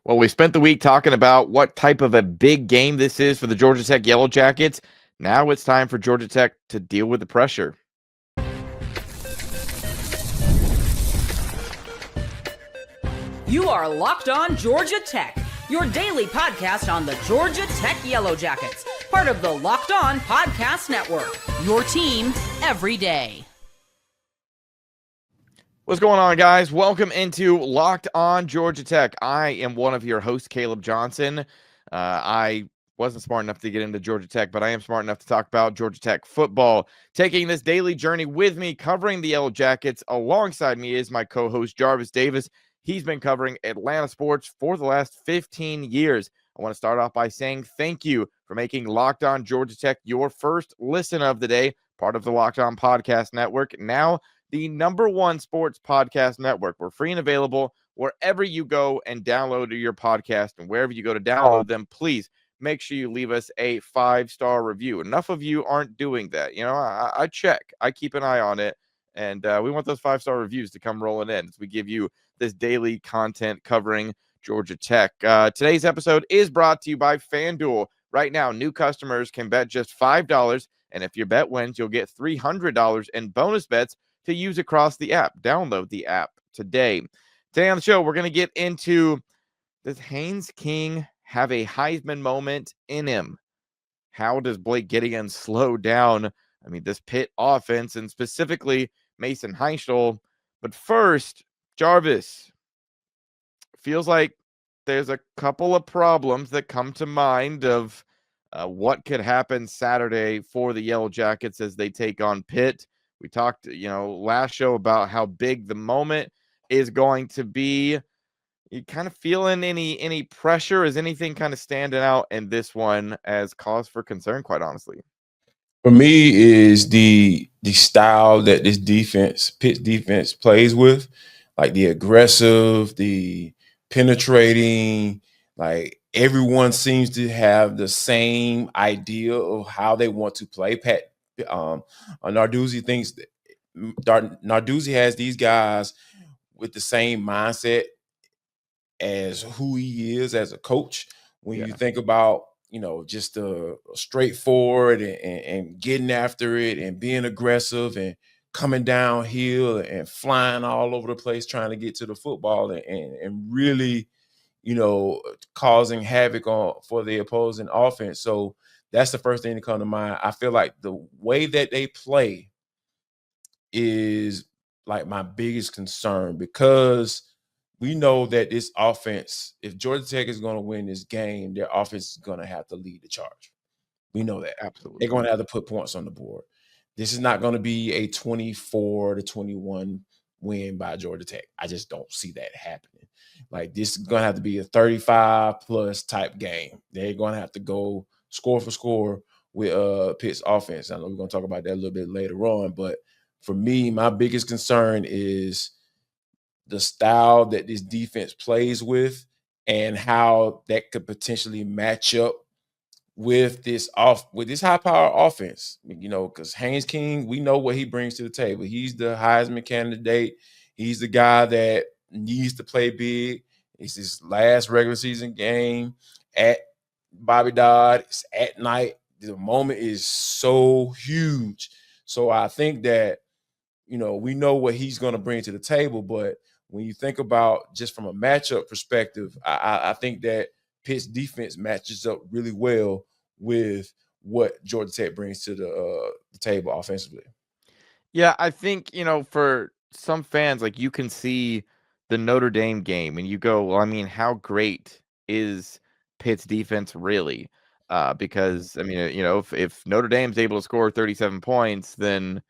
Well, we spent the week talking about what type of a big game this is for the Georgia Tech Yellow Jackets. Now it's time for Georgia Tech to deal with the pressure. You are Locked On Georgia Tech, your daily podcast on the Georgia Tech Yellow Jackets, part of the Locked On Podcast Network, your team every day. What's going on, guys? Welcome into Locked On Georgia Tech. I am one of your hosts, Caleb Johnson. I wasn't smart enough to get into Georgia Tech, but I am smart enough to talk about Georgia Tech football. Taking this daily journey with me, covering the Yellow Jackets alongside me is my co-host, Jarvis Davis. He's been covering Atlanta sports for the last 15 years. I want to start off by saying thank you for making Locked On Georgia Tech your first listen of the day, part of the Locked On Podcast Network. Now, the #1 sports podcast network. We're free and available wherever you go and download your podcast. And wherever you go to download them, please make sure you leave us a 5-star review. Enough of you aren't doing that. You know, I check. I keep an eye on it. And we want those 5-star reviews to come rolling in as we give you this daily content covering Georgia Tech. Today's episode is brought to you by FanDuel. Right now, new customers can bet just $5. And if your bet wins, you'll get $300 in bonus bets to use across the app. Download the app today. Today on the show, we're going to get into, does Haynes King have a Heisman moment in him? How does Blake Gideon slow down, this Pitt offense, and specifically Mason Heintschel? But first, Jarvis, feels like there's a couple of problems that come to mind of what could happen Saturday for the Yellow Jackets as they take on Pitt. We talked, last show about how big the moment is going to be. You kind of feeling any pressure? Is anything kind of standing out in this one as cause for concern, quite honestly? For me, is the style that this defense, Pitt defense, plays with, like the aggressive, the penetrating, like everyone seems to have the same idea of how they want to play. Pat Narduzzi thinks that Narduzzi has these guys with the same mindset as who he is as a coach. When you think about, just straightforward and getting after it and being aggressive and coming downhill and flying all over the place trying to get to the football and really, causing havoc for the opposing offense. So that's the first thing to come to mind. I feel like the way that they play is like my biggest concern, because we know that this offense, if Georgia Tech is going to win this game, their offense is going to have to lead the charge. We know that. Absolutely. They're going to have to put points on the board. This is not going to be a 24-21 win by Georgia Tech. I just don't see that happening. Like, this is going to have to be a 35-plus type game. They're going to have to go score for score with Pitt's offense. I know we're going to talk about that a little bit later on, but for me, my biggest concern is the style that this defense plays with and how that could potentially match up with this high-power offense. Because Haynes King, we know what he brings to the table. He's the Heisman candidate. He's the guy that needs to play big. It's his last regular season game at Bobby Dodd. It's at night. The moment is so huge. So I think that, we know what he's going to bring to the table, but when you think about just from a matchup perspective, I think that Pitt's defense matches up really well with what Georgia Tech brings to the table offensively. Yeah, I think, for some fans, like, you can see the Notre Dame game and you go, well, how great is Pitt's defense really? Because, if Notre Dame's able to score 37 points, then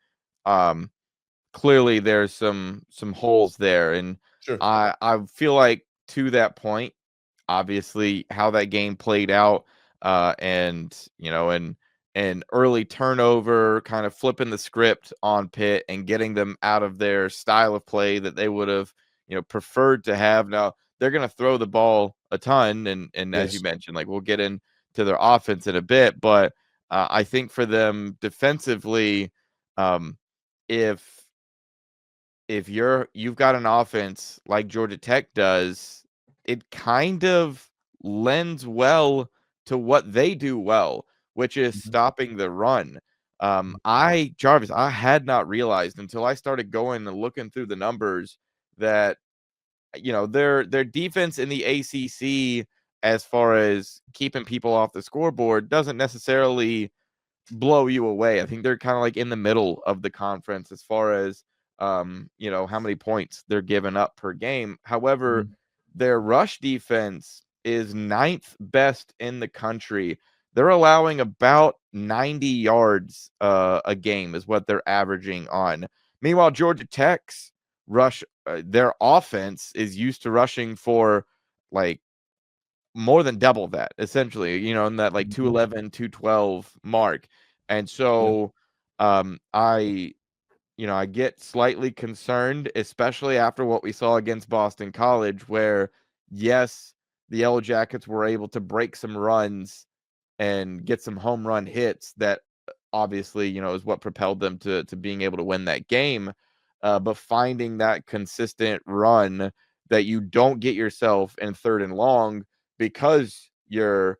clearly there's some holes there. And Sure. I feel like, to that point, obviously how that game played out, and an early turnover, kind of flipping the script on Pitt and getting them out of their style of play that they would have, preferred to have. Now they're going to throw the ball a ton, and as you mentioned, like, we'll get into their offense in a bit, but I think for them defensively, if you've got an offense like Georgia Tech does, it kind of lends well to what they do well, which is stopping the run. Jarvis, I had not realized until I started going and looking through the numbers that their defense in the ACC, as far as keeping people off the scoreboard, doesn't necessarily blow you away. I think they're kind of like in the middle of the conference as far as how many points they're giving up per game. However, their rush defense is 9th best in the country. They're allowing about 90 yards a game is what they're averaging on. Meanwhile, Georgia Tech's rush, their offense is used to rushing for like more than double that, essentially, in that like 211, 212 mark. And so I get slightly concerned, especially after what we saw against Boston College, where yes, the Yellow Jackets were able to break some runs and get some home run hits that obviously, is what propelled them to being able to win that game. But finding that consistent run that you don't get yourself in 3rd and long because you're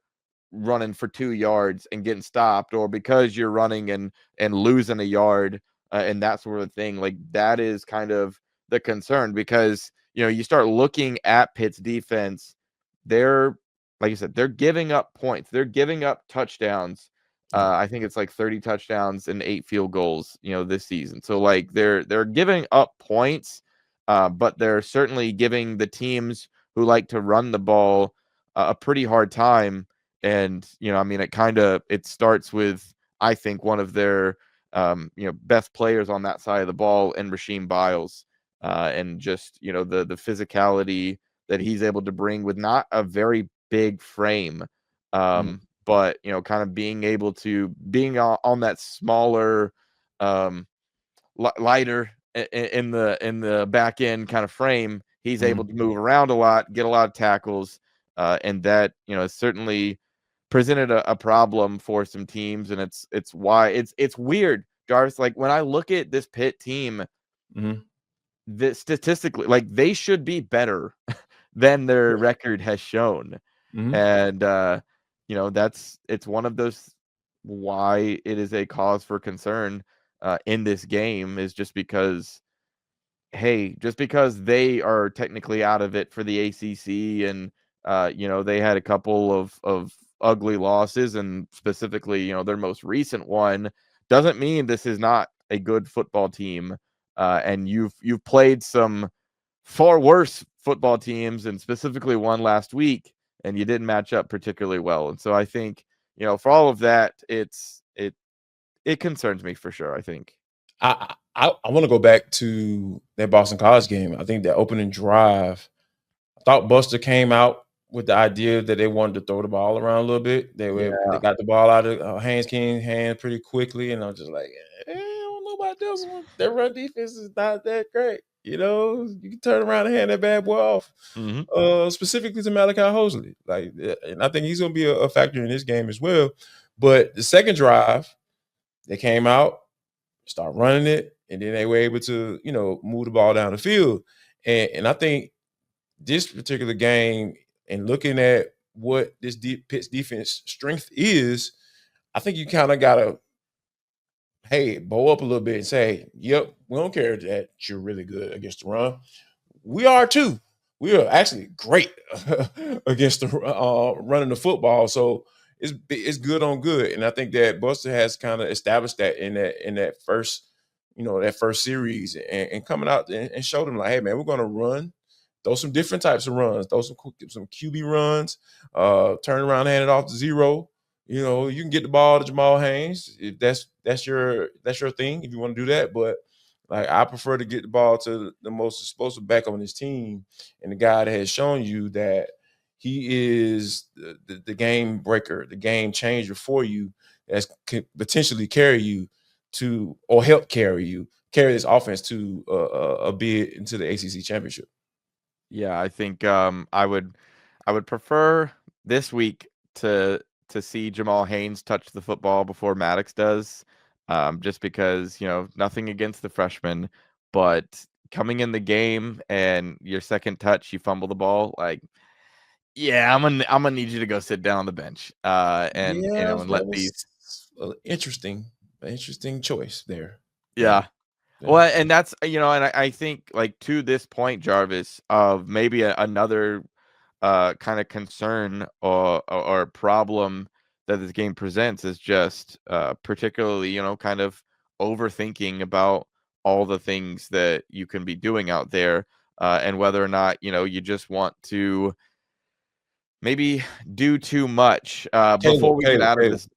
running for 2 yards and getting stopped, or because you're running and losing a yard, and that sort of thing, like that is kind of the concern, because you start looking at Pitt's defense. They're, like you said, they're giving up points, they're giving up touchdowns. I think it's like 30 touchdowns and 8 field goals, this season. So like they're giving up points, but they're certainly giving the teams who like to run the ball a pretty hard time. And it starts with, I think, one of their best players on that side of the ball, and Rasheem Biles, and just the physicality that he's able to bring with not a very big frame, but kind of being able to on that smaller, lighter in the back end kind of frame. He's able to move around a lot, get a lot of tackles, and that certainly presented a problem for some teams. And it's why it's weird, Jarvis. Like when I look at this Pitt team, that statistically, like they should be better than their record has shown. And it's one of those why it is a cause for concern in this game, is just because they are technically out of it for the ACC, and they had a couple of ugly losses, and specifically their most recent one, doesn't mean this is not a good football team. And you've played some far worse football teams, and specifically one last week, and you didn't match up particularly well. And so I think, for all of that, it concerns me for sure, I think. I want to go back to that Boston College game. I think that opening drive, I thought Buster came out with the idea that they wanted to throw the ball around a little bit. They got the ball out of Haynes King's hand pretty quickly, and I was just like, I don't know about this one. Their run defense is not that great. You can turn around and hand that bad boy off, specifically to Malachi Hosley. And I think he's going to be a factor in this game as well. But the second drive, they came out, start running it, and then they were able to, move the ball down the field. And I think this particular game, and looking at what this Pitt's defense strength is, I think you kind of got to, bow up a little bit and say, yep, we don't care that you're really good against the run. We are too. We are actually great against the running the football. So it's good on good. And I think that Buster has kind of established that in that first, that first series, and coming out and showed them like, hey man, we're going to run. Throw some different types of runs. Throw some QB runs. Turn around, hand it off to zero. You can get the ball to Jamal Haynes if that's your thing, if you want to do that. But like, I prefer to get the ball to the most explosive back on this team, and the guy that has shown you that he is the game breaker, the game changer for you, that could potentially carry you to, or help carry this offense to a bid into the ACC championship. Yeah, I think I would prefer this week to see Jamal Haynes touch the football before Maddox does, just because nothing against the freshman, but coming in the game and your second touch you fumble the ball, like Yeah, I'm gonna need you to go sit down on the bench. And Yeah, and that let these. was interesting choice there. Yeah. Yeah. Yeah. Well, and that's and I think like to this point, Jarvis, of maybe another kind of concern or problem that this game presents is just particularly kind of overthinking about all the things that you can be doing out there, and whether or not you just want to maybe do too much before we get out of Caleb, this.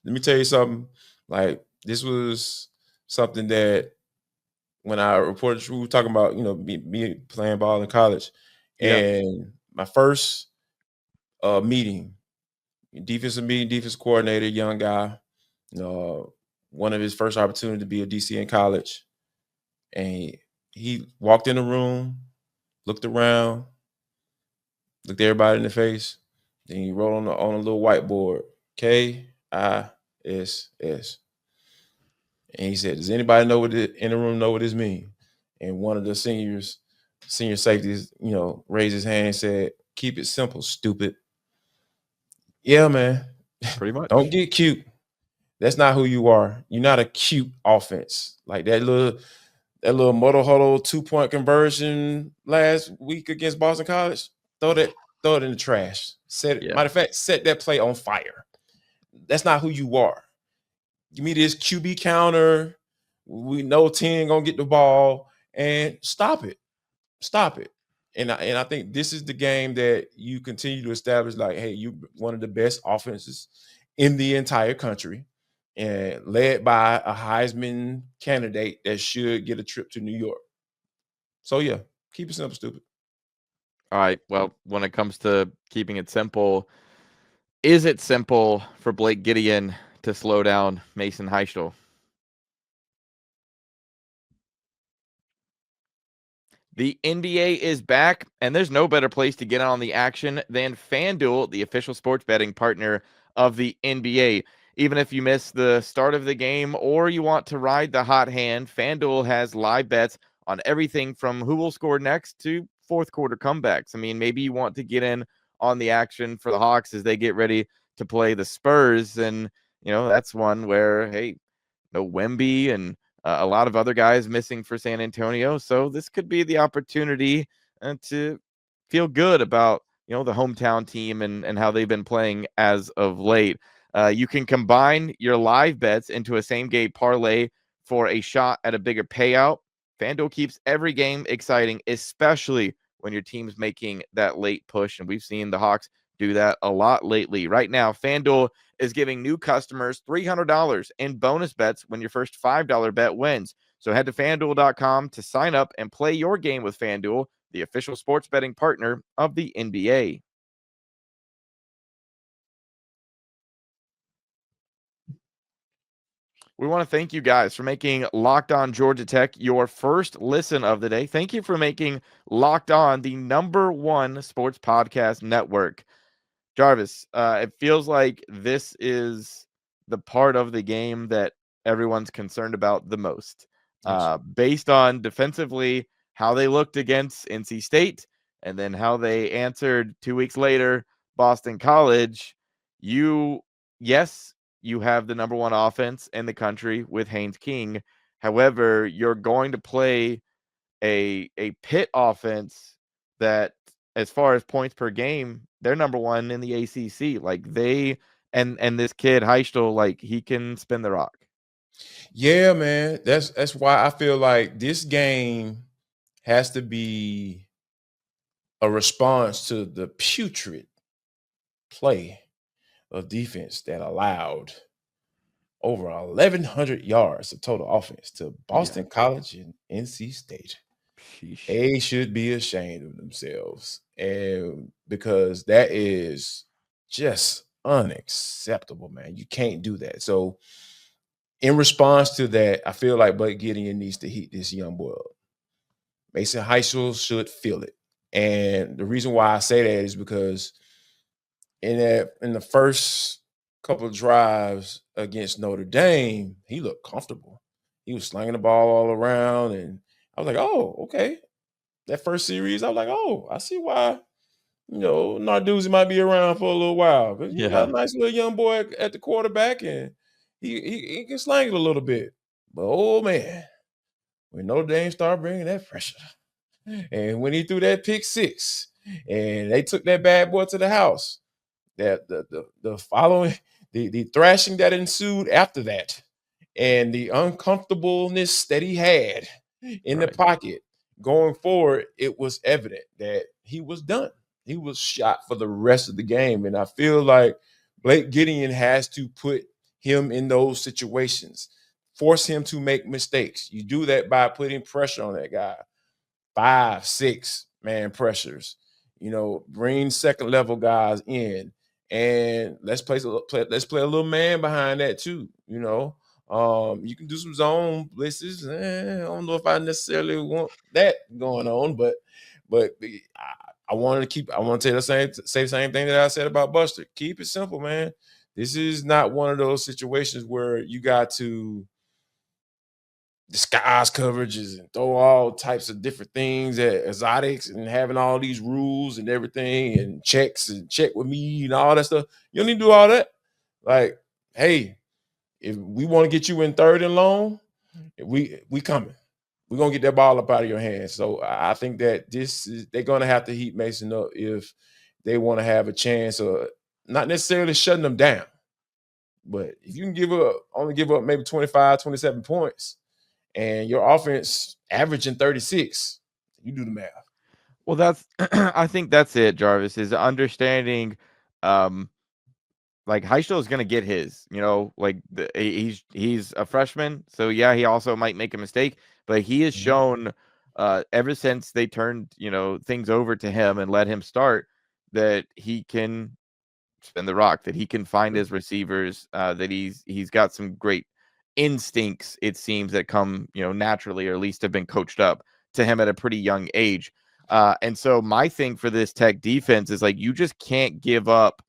let me tell you something. Like, this was something that when I reported, we were talking about, me playing ball in college, Yeah. and my first meeting, defensive coordinator, young guy, one of his first opportunity to be a DC in college, and he walked in the room, looked around, looked everybody in the face, then he wrote on a little whiteboard, KISS. And he said, "Does anybody know what in the room know what this means?" And one of the senior safeties, raised his hand and said, "Keep it simple, stupid." Yeah, man. Pretty much. Don't get cute. That's not who you are. You're not a cute offense. Like that little muddle huddle 2-point conversion last week against Boston College. Throw it in the trash. Yeah. Matter of fact, set that play on fire. That's not who you are. Give me this QB counter. We know 10 gonna get the ball, and stop it. Stop it. And I think this is the game that you continue to establish, like, hey, you one of the best offenses in the entire country, and led by a Heisman candidate that should get a trip to New York. So yeah, keep it simple, stupid. All right. Well, when it comes to keeping it simple, is it simple for Blake Gideon to slow down Mason Heintschel? The NBA is back, and there's no better place to get on the action than FanDuel, the official sports betting partner of the NBA. Even if you miss the start of the game or you want to ride the hot hand, FanDuel has live bets on everything from who will score next to fourth quarter comebacks. I mean, maybe you want to get in on the action for the Hawks as they get ready to play the Spurs, and that's one where, hey, no Wemby and a lot of other guys missing for San Antonio. So this could be the opportunity to feel good about the hometown team and how they've been playing as of late. You can combine your live bets into a same game parlay for a shot at a bigger payout. FanDuel keeps every game exciting, especially when your team's making that late push. And we've seen the Hawks do that a lot lately. Right now, FanDuel is giving new customers $300 in bonus bets when your first $5 bet wins. So head to FanDuel.com to sign up and play your game with FanDuel, the official sports betting partner of the NBA. We want to thank you guys for making Locked On Georgia Tech your first listen of the day. Thank you for making Locked On the #1 sports podcast network. Jarvis, it feels like this is the part of the game that everyone's concerned about the most. Yes. Based on defensively how they looked against NC State and then how they answered 2 weeks later, Boston College, yes, you have the #1 offense in the country with Haynes King. However, you're going to play a Pitt offense that, as far as points per game, they're #1 in the ACC. Like they and this kid Heintschel, like he can spin the rock. Yeah, man. That's why I feel like this game has to be a response to the putrid play of defense that allowed over 1,100 yards of total offense to Boston College and NC State. Sheesh. They should be ashamed of themselves, and because that is just unacceptable, man. You can't do that. So, in response to that, I feel like Blake Gideon needs to heat this young boy up. Mason Heintschel should feel it, and the reason why I say that is because in the first couple of drives against Notre Dame, he looked comfortable. He was slinging the ball all around, and I was like, "Oh, okay." That first series, I was like, "Oh, I see why Narduzzi might be around for a little while because you got Yeah. a nice little young boy at the quarterback, and he can slang it a little bit. But oh man, when Notre Dame started bringing that pressure, and when he threw that pick six, and they took that bad boy to the house, that the following the thrashing that ensued after that, and the uncomfortableness that he had in the Right. pocket going forward, it was evident that he was done. He was shot for the rest of the game. And I feel like Blake Gideon has to put him in those situations, force him to make mistakes. You do that by putting pressure on that guy. 5, 6 man pressures, bring second level guys in, and let's play a little man behind that too. You can do some zone blitzes. I don't know if I necessarily want that going on, but I want to say the same thing that I said about Buster. Keep it simple, man. This is not one of those situations where you got to disguise coverages and throw all types of different things at exotics and having all these rules and everything and checks and check with me and all that stuff. You don't need to do all that. Like, hey, if we want to get you in third and long, we coming. We're gonna get that ball up out of your hands. So I think that they're gonna have to heat Mason up if they want to have a chance of not necessarily shutting them down. But if you can only give up maybe 25, 27 points, and your offense averaging 36, you do the math. Well, that's I think that's it, Jarvis, is understanding like Heintschel is going to get his, like he's a freshman, so yeah, he also might make a mistake, but he has shown ever since they turned, things over to him and let him start, that he can spin the rock, that he can find his receivers, that he's got some great instincts, it seems, that come, naturally, or at least have been coached up to him at a pretty young age. And so my thing for this Tech defense is like, you just can't give up.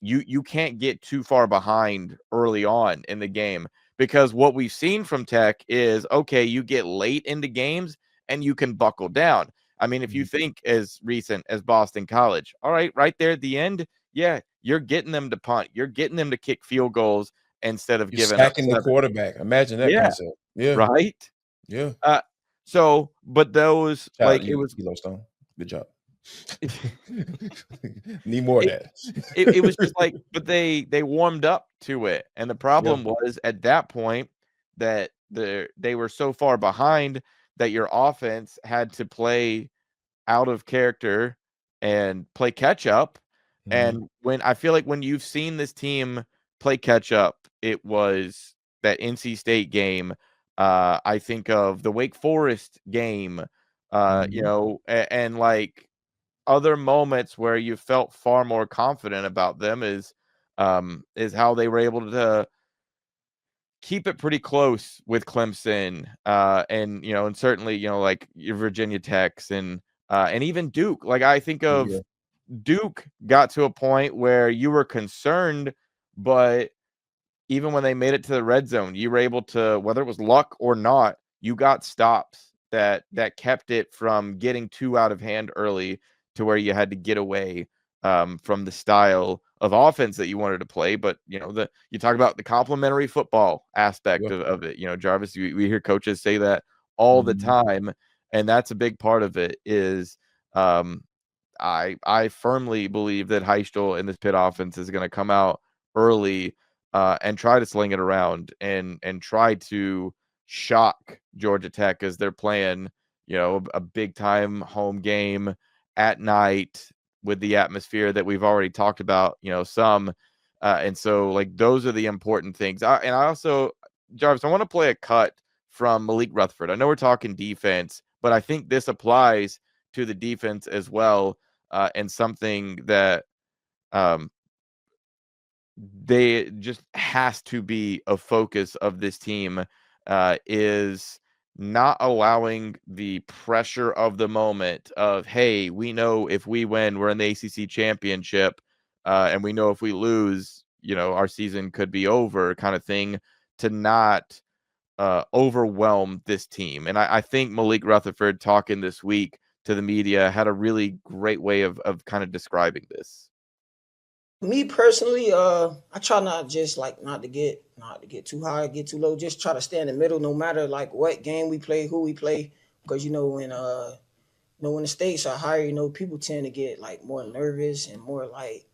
You can't get too far behind early on in the game, because what we've seen from Tech is, okay, you get late into games and you can buckle down. I mean, if you think as recent as Boston College, all right, right there at the end, yeah, you're getting them to punt. You're getting them to kick field goals instead of You're giving up sacking the 7. quarterback. Imagine that Yeah, concept. Yeah. right? Yeah. But those, Shout out like, to it you, was Yellowstone. Good job. Need more of that. it was just like, but they warmed up to it, and the problem Yeah. was at that point that they were so far behind that your offense had to play out of character and play catch up. And when I feel like when you've seen this team play catch up, it was that NC State game. I think of the Wake Forest game, and like other moments where you felt far more confident about them is how they were able to keep it pretty close with Clemson, and certainly, like your Virginia Techs and even Duke. Like, I think of Duke got to a point where you were concerned, but even when they made it to the red zone, you were able to, whether it was luck or not, you got stops that kept it from getting too out of hand early, to where you had to get away from the style of offense that you wanted to play. But you talk about the complementary football aspect of it. Jarvis, we hear coaches say that all the time, and that's a big part of it. Is I firmly believe that Heintschel in this Pitt offense is going to come out early and try to sling it around and try to shock Georgia Tech as they're playing, a big time home game at night with the atmosphere that we've already talked about, some. And so, like, those are the important things. And I also, Jarvis, I want to play a cut from Malik Rutherford. I know we're talking defense, but I think this applies to the defense as well. And something that they just has to be a focus of this team is not allowing the pressure of the moment of, hey, we know if we win, we're in the ACC championship, and we know if we lose, our season could be over, kind of thing, to not overwhelm this team. And I think Malik Rutherford talking this week to the media had a really great way of kind of describing this. Me personally, I try not to get too high, get too low. Just try to stay in the middle, no matter like what game we play, who we play. Because when the stakes are higher, people tend to get like more nervous and more like,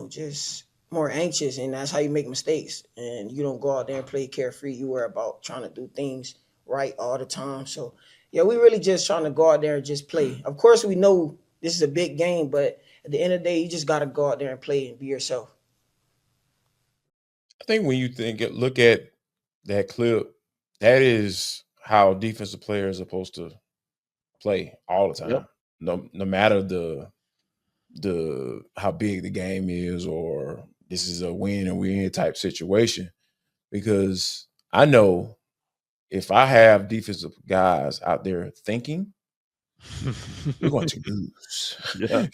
just more anxious, and that's how you make mistakes. And you don't go out there and play carefree. You worry about trying to do things right all the time. So yeah, we really just trying to go out there and just play. Of course, we know this is a big game, but at the end of the day, you just got to go out there and play and be yourself. I think when you look at that clip, that is how defensive players are supposed to play all the time. Yep. No matter the how big the game is, or this is a win or win type situation. Because I know if I have defensive guys out there thinking, we're going to lose. Yeah.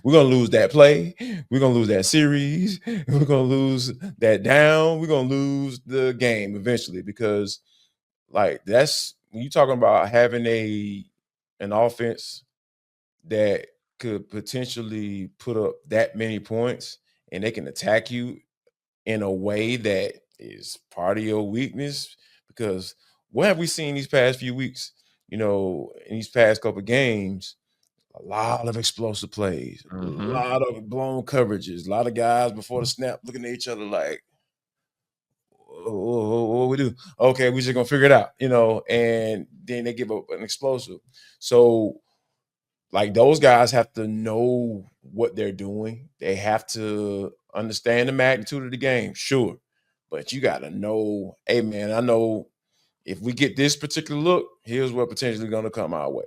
We're going to lose that play. We're going to lose that series. We're going to lose that down. We're going to lose the game eventually, because like that's when you're talking about having an offense that could potentially put up that many points and they can attack you in a way that is part of your weakness. Because what have we seen these past few weeks? In these past couple of games, a lot of explosive plays, a lot of blown coverages, a lot of guys before the snap looking at each other like, what we do? Okay, we're just gonna figure it out, and then they give up an explosive. So like those guys have to know what they're doing. They have to understand the magnitude of the game, sure. But you got to know, hey, man, I know if we get this particular look, here's what potentially going to come our way.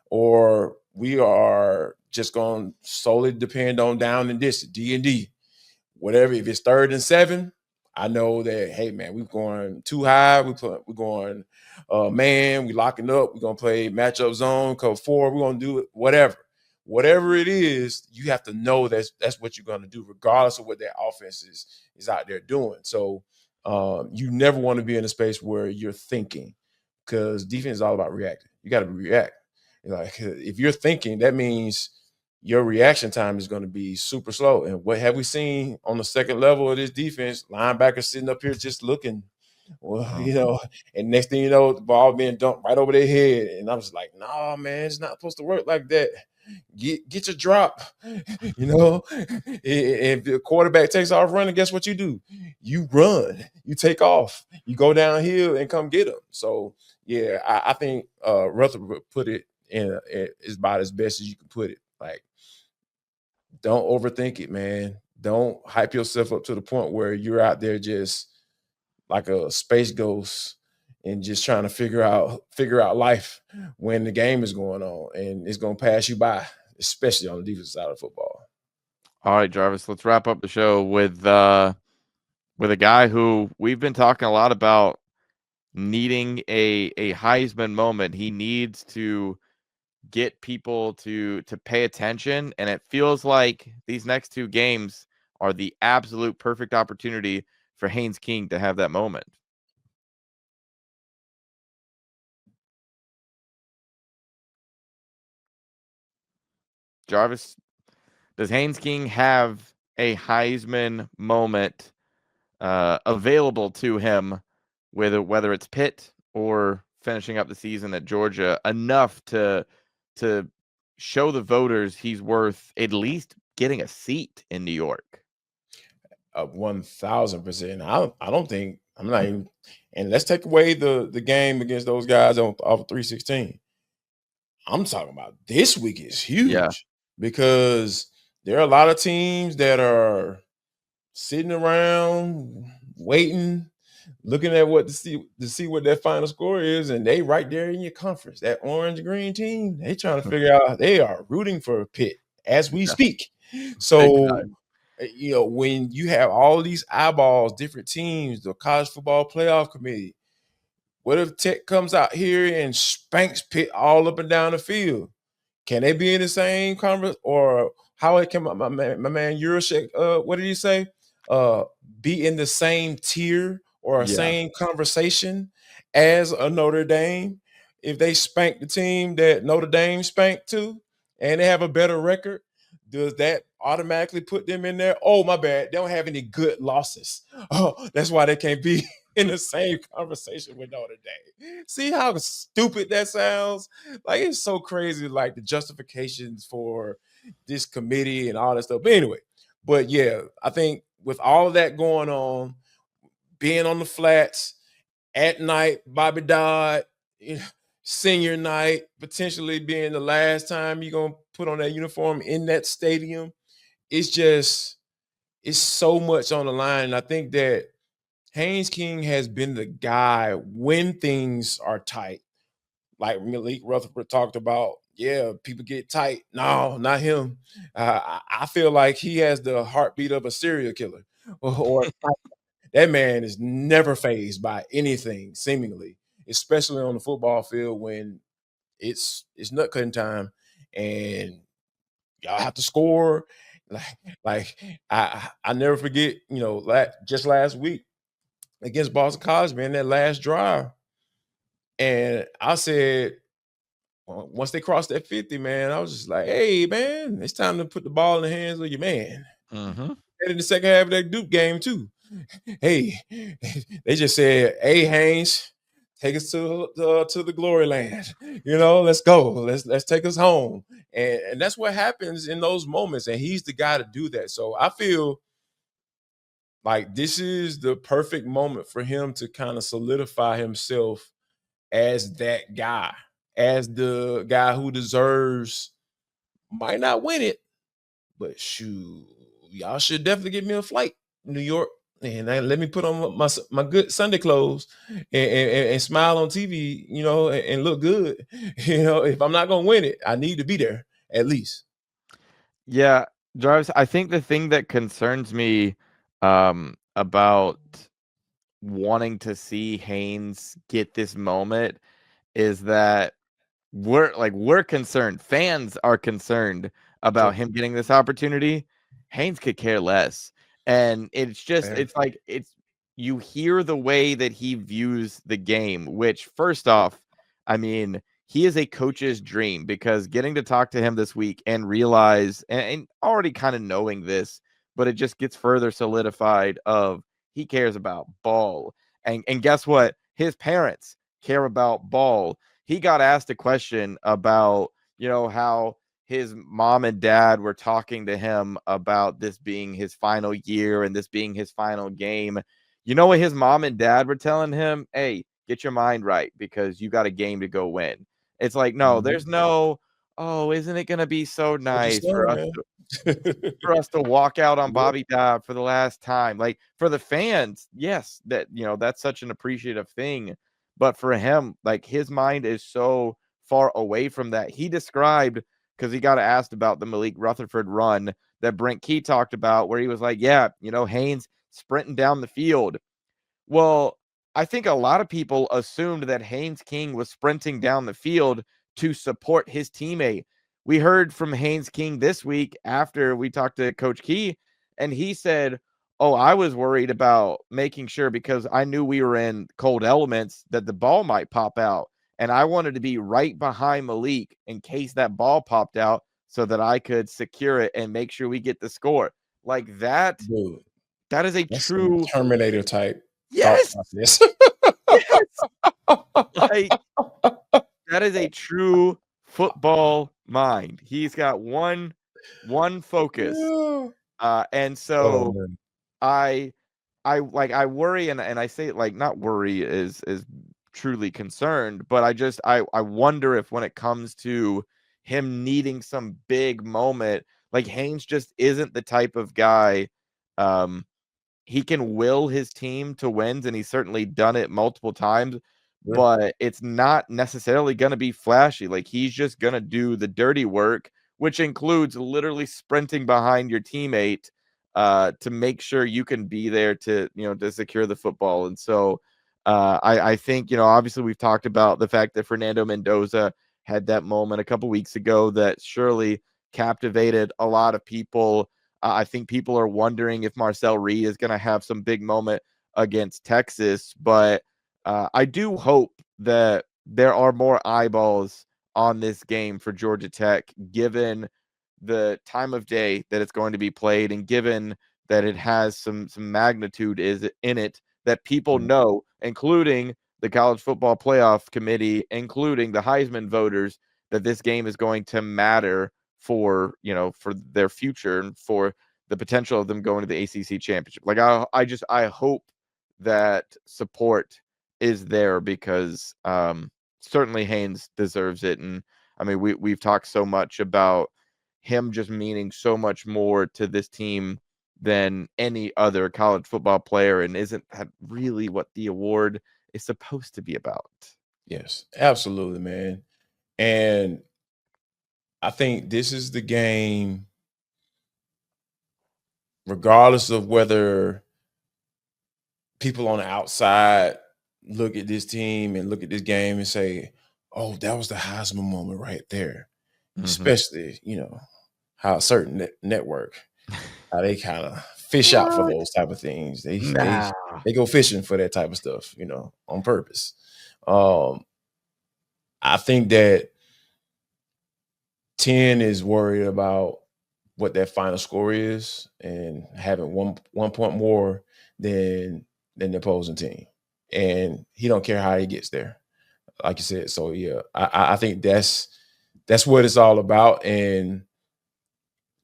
Or we are just going to solely depend on down and distance, D&D. Whatever, if it's 3rd and 7, I know that, hey, man, we're going too high. We're going, man, we locking up. We're going to play matchup zone, cover 4. We're going to do it, whatever. Whatever it is, you have to know that's what you're going to do, regardless of what that offense is out there doing. So you never want to be in a space where you're thinking, because defense is all about reacting. You got to react. Like if you're thinking, that means your reaction time is going to be super slow. And what have we seen on the second level of this defense? Linebackers sitting up here just looking, well, and next thing you know, the ball being dumped right over their head. And I was like, nah, man, it's not supposed to work like that. Get your drop, If the quarterback takes off running, guess what you do? You run, you take off, you go downhill and come get them. So, yeah, I think Rutherford put it in is about as best as you can put it. Like, don't overthink it, man. Don't hype yourself up to the point where you're out there just like a space ghost and just trying to figure out life when the game is going on, and it's going to pass you by, especially on the defensive side of football. All right, Jarvis, let's wrap up the show with a guy who we've been talking a lot about needing a Heisman moment. He needs to get people to pay attention, and it feels like these next 2 games are the absolute perfect opportunity for Haynes King to have that moment. Jarvis, does Haynes King have a Heisman moment available to him, whether it's Pitt or finishing up the season at Georgia, enough to show the voters he's worth at least getting a seat in New York? 1,000%. I don't think I'm not even. And let's take away the game against those guys off of 316. I'm talking about this week is huge, because there are a lot of teams that are sitting around waiting, looking at what to see what their final score is, and they right there in your conference. That orange green team, they trying to figure out. They are rooting for Pitt as we speak. So, when you have all these eyeballs, different teams, the college football playoff committee. What if Tech comes out here and spanks Pitt all up and down the field? Can they be in the same conference? Or how it came up, my man Euroshek, what did he say? Be in the same tier or same conversation as a Notre Dame? if they spank the team that Notre Dame spanked too, and they have a better record, does that automatically put them in there? Oh, my bad. They don't have any good losses. Oh, that's why they can't be in the same conversation with Notre Dame. See how stupid that sounds? Like, it's so crazy, like the justifications for this committee and all that stuff. But anyway, but yeah, I think with all of that going on, being on the flats at night, Bobby Dodd, senior night, potentially being the last time you're going to put on that uniform in that stadium, it's so much on the line. And I think that Haynes King has been the guy when things are tight. Like Malik Rutherford talked about, yeah, people get tight. No, not him. I feel like he has the heartbeat of a serial killer. Or that man is never fazed by anything, seemingly, especially on the football field when it's nut cutting time and y'all have to score. Like I never forget, just last week against Boston College, man, that last drive. And I said, once they crossed that 50, man, I was just like, hey, man, it's time to put the ball in the hands of your man. Mm-hmm. And in the second half of that Duke game, too. Hey, they just said, hey, Haynes, take us to the glory land. Let's go. Let's take us home. And that's what happens in those moments. And he's the guy to do that. So I feel like this is the perfect moment for him to kind of solidify himself as that guy, as the guy who deserves, might not win it, but shoot, y'all should definitely give me a flight, New York, and let me put on my good Sunday clothes and smile on TV, and look good. If I'm not gonna win it, I need to be there at least. Yeah, Jarvis, I think the thing that concerns me about wanting to see Haynes get this moment is that we're concerned. Fans are concerned about him getting this opportunity. Haynes could care less. And you hear the way that he views the game, which first off, I mean, he is a coach's dream, because getting to talk to him this week and realize, and already kind of knowing this, but it just gets further solidified of he cares about ball. And guess what? His parents care about ball. He got asked a question about, how his mom and dad were talking to him about this being his final year and this being his final game. You know what his mom and dad were telling him? Hey, get your mind right, because you got a game to go win. It's like, no, there's no, oh, isn't it going to be so nice for us to walk out on Bobby Dodd for the last time? Like, for the fans, yes, that's such an appreciative thing. But for him, like, his mind is so far away from that. He described, because he got asked about the Malik Rutherford run that Brent Key talked about, where he was like, yeah, Haynes sprinting down the field. Well, I think a lot of people assumed that Haynes King was sprinting down the field to support his teammate. We heard from Haynes King this week after we talked to Coach Key, and he said, oh, I was worried about making sure, because I knew we were in cold elements, that the ball might pop out. And I wanted to be right behind Malik in case that ball popped out, so that I could secure it and make sure we get the score. Like that. Dude, that's true Terminator type. Yes. Yes. Like, that is a true football mind. He's got one focus. And so I worry, and I say it, like, not worry is truly concerned, but I wonder if when it comes to him needing some big moment, like, Haynes just isn't the type of guy. He can will his team to wins, and he's certainly done it multiple times, but it's not necessarily going to be flashy. Like, he's just going to do the dirty work, which includes literally sprinting behind your teammate to make sure you can be there to secure the football. And so I think, obviously we've talked about the fact that Fernando Mendoza had that moment a couple weeks ago that surely captivated a lot of people. I think people are wondering if Marcel Reed is going to have some big moment against Texas, but I do hope that there are more eyeballs on this game for Georgia Tech, given the time of day that it's going to be played, and given that it has some magnitude is in it that people know, including the College Football Playoff Committee, including the Heisman voters, that this game is going to matter for, for their future and for the potential of them going to the ACC championship. Like I hope that support is there, because certainly Haynes deserves it. And I mean, we've talked so much about him just meaning so much more to this team than any other college football player, and isn't that really what the award is supposed to be about? Yes, absolutely, man. And I think this is the game, regardless of whether people on the outside look at this team and look at this game and say, oh, that was the Heisman moment right there. Mm-hmm. Especially, how a certain network, how they kind of fish out for those type of things. They go fishing for that type of stuff, on purpose. I think that 10 is worried about what that final score is and having one point more than the opposing team. And he don't care how he gets there, like you said. So, yeah, I think that's what it's all about. And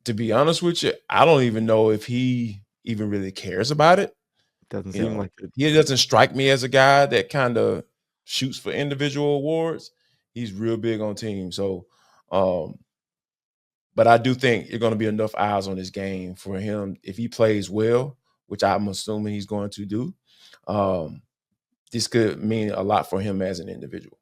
to be honest with you, I don't even know if he even really cares about it. Doesn't seem like it. He doesn't strike me as a guy that kind of shoots for individual awards. He's real big on team. So, but I do think you're going to be enough eyes on this game for him. If he plays well, which I'm assuming he's going to do, this could mean a lot for him as an individual.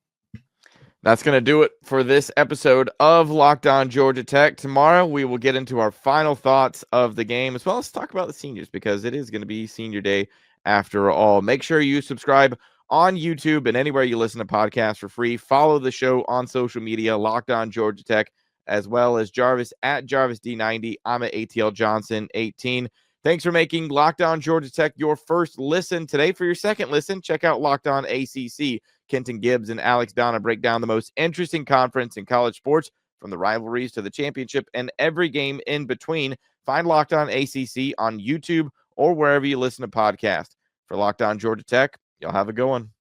That's going to do it for this episode of Locked On Georgia Tech. Tomorrow, we will get into our final thoughts of the game, as well as talk about the seniors, because it is going to be senior day after all. Make sure you subscribe on YouTube and anywhere you listen to podcasts for free. Follow the show on social media, Locked On Georgia Tech, as well as Jarvis at JarvisD90. I'm at ATL Johnson 18. Thanks for making Locked On Georgia Tech your first listen. Today, for your second listen, check out Locked On ACC. Kenton Gibbs and Alex Donna break down the most interesting conference in college sports, from the rivalries to the championship and every game in between. Find Locked On ACC on YouTube or wherever you listen to podcasts. For Locked On Georgia Tech, y'all have a good one.